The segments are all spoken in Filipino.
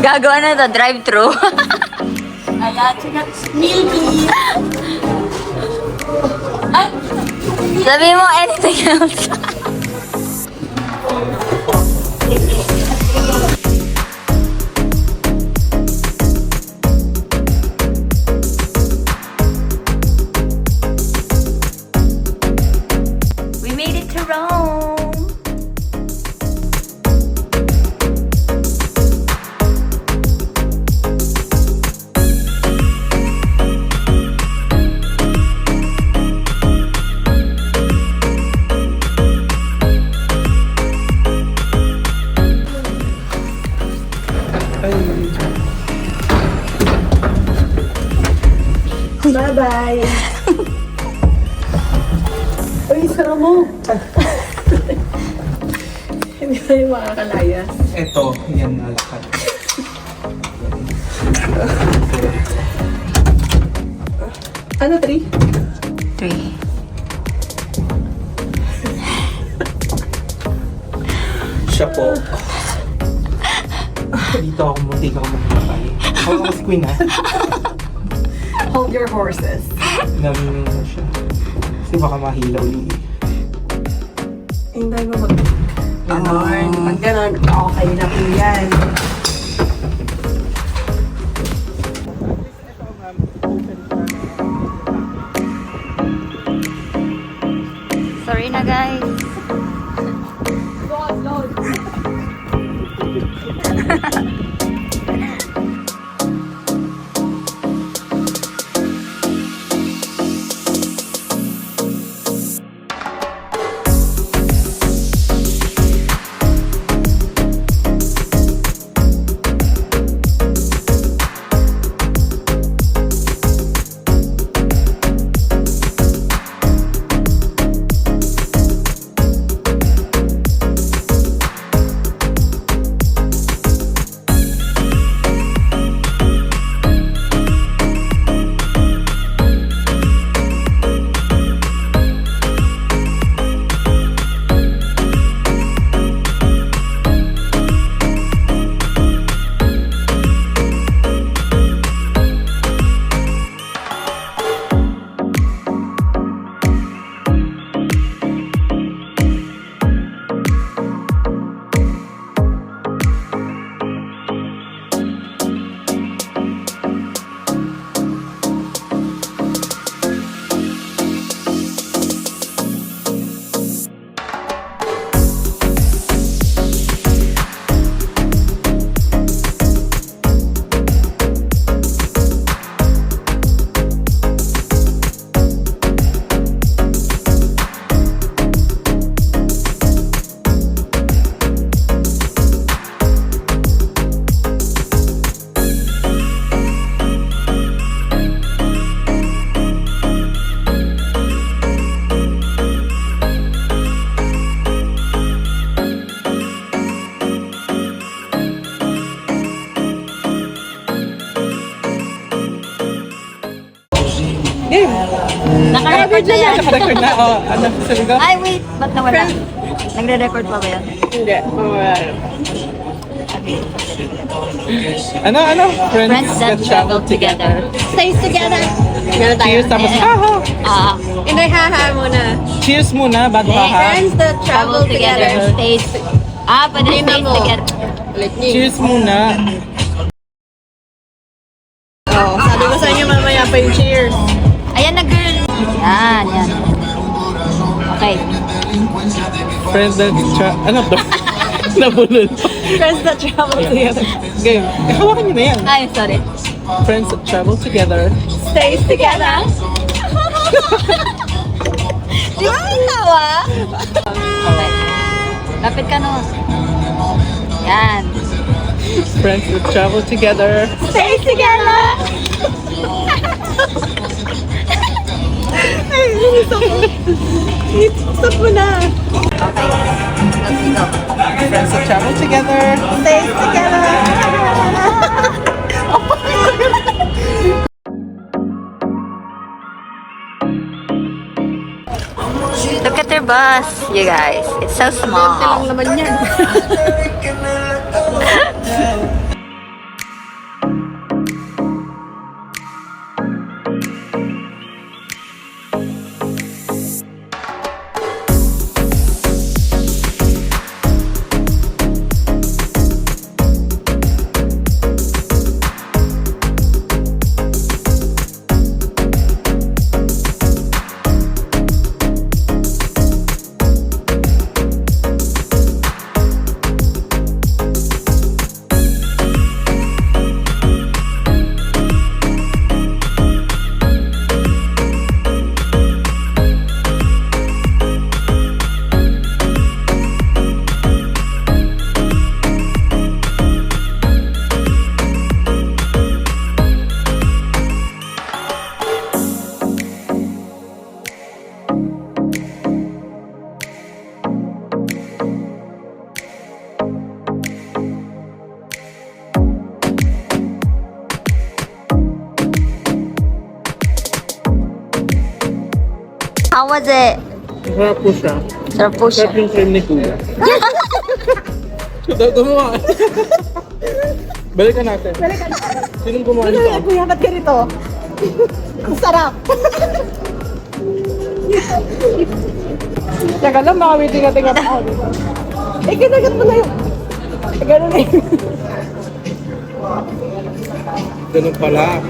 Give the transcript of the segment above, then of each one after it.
Gagawa na to, drive-thru. Ayan, tsaka milky. Ay! Sabi mo anything else. We made it to Rome. Bye-bye. Uy, sarap mo. Hindi tayo makakalayas. Eto, yan na lahat. Ano, 3? 3. Siya po. Dito ako munti ka magpapay. Ako mas queen ha. Hold your horses. Namin na siya. Kasi baka mahilaw yung Hindi mo mag... Ganon. Pag ganon, okay na po yan. Sorry na guys. Naka-record na yan. Record na, ano, sabi ko? Ay, wait. Ba't nawala? Nagre-record pa ba yan? Hindi. Ano? Friends that travel together. Stays together. Meron tayo. Cheers, tapos haha. Ah. Hindi, haha muna. Cheers muna, bago haha. Friends that travel together. Stays. Ah, pwede Tingnan stays mo. together. Ulit niyo. Cheers muna. Oh, sabi ko sa inyo mamaya pa yung cheers. Ayan na, girl. Yan. Okay. Friends that ano to? Nabulol. Friends that travel together. Game. Hawakan niyo na yan. Ay, sorry. Friends that travel together. Stays together. Di ba ang tawa? Okay. Lapit ka nun. Yan. Friends that travel together. Stays together. Ay, stop mo na. Okay. Let's go. Friends that travel together. Stays together. Look at their bus, you guys. It's so Lang small. naman yan. How was it? Sarap po siya. Sarap po siya. Sarap yung cream ni Kuya. Gumawa. Balikan natin. Sinong gumawa nito? Kuya, ba't ganito? Ang sarap. Teka lang, baka may tinga-tinga pa ako dito. Eh, kinagat mo na yun. Ganun na yun. Ganun pala.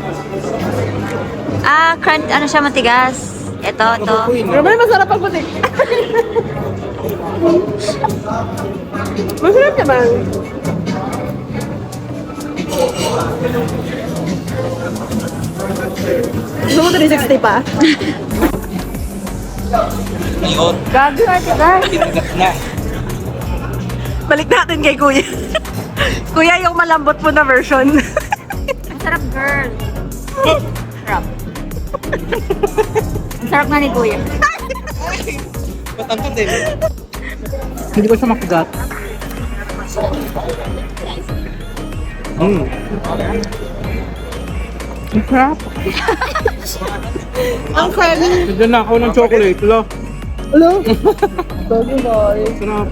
Crunch, ano siya, matigas. Ito. Pero may masarap ang putik. Masarap naman. Gusto mo 360 pa? Ngayon, Gago, matigas. tinagat na. Balik natin kay Kuya. Kuya, yung malambot po na version. Ang sarap, girl. Sarap. Ang sarap nga ni Kuya. Ba't ang din? Hindi ba siya makagat? Ang sarap. Ang creamy. Nandiyan na ako ng chocolate. Lo. Hello? Bago boy. Sarap.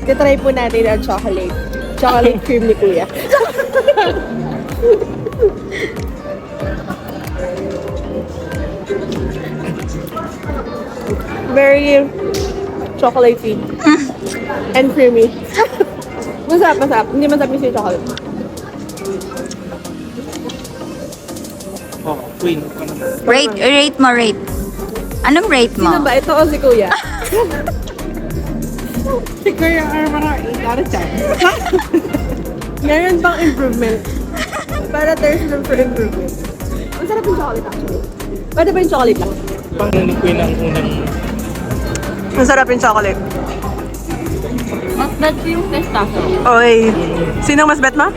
Try po natin ang chocolate. Chocolate cream ni Kuya. Very chocolatey. And creamy. Masarap. Hindi masarap yung chocolate. Oh, queen. Rate mo. Anong rate mo? Sino ba? Ito o si Kuya? Si Kuya Armara, got siya. Meron pang improvement. Para there's room for improvement. Ang sarap yung chocolate actually. Pwede ba yung chocolate lang? Pang ni queen ang unang... Ang sarap yung chocolate. Mas bad ko yung pistachio. Oy, sinong mas bet mo?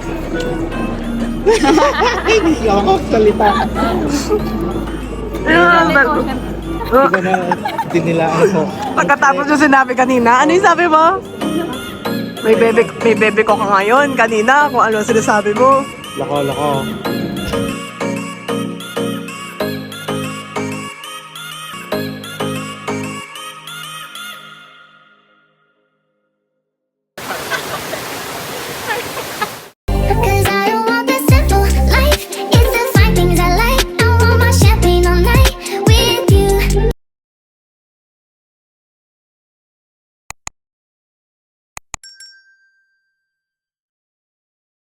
Hindi ako salita. Hindi ko na dinilaan ko. Pagkatapos yung sinabi kanina, ano yung sabi mo? May bebe ko ka ngayon. Kanina, kung ano ang sinasabi mo. Lako.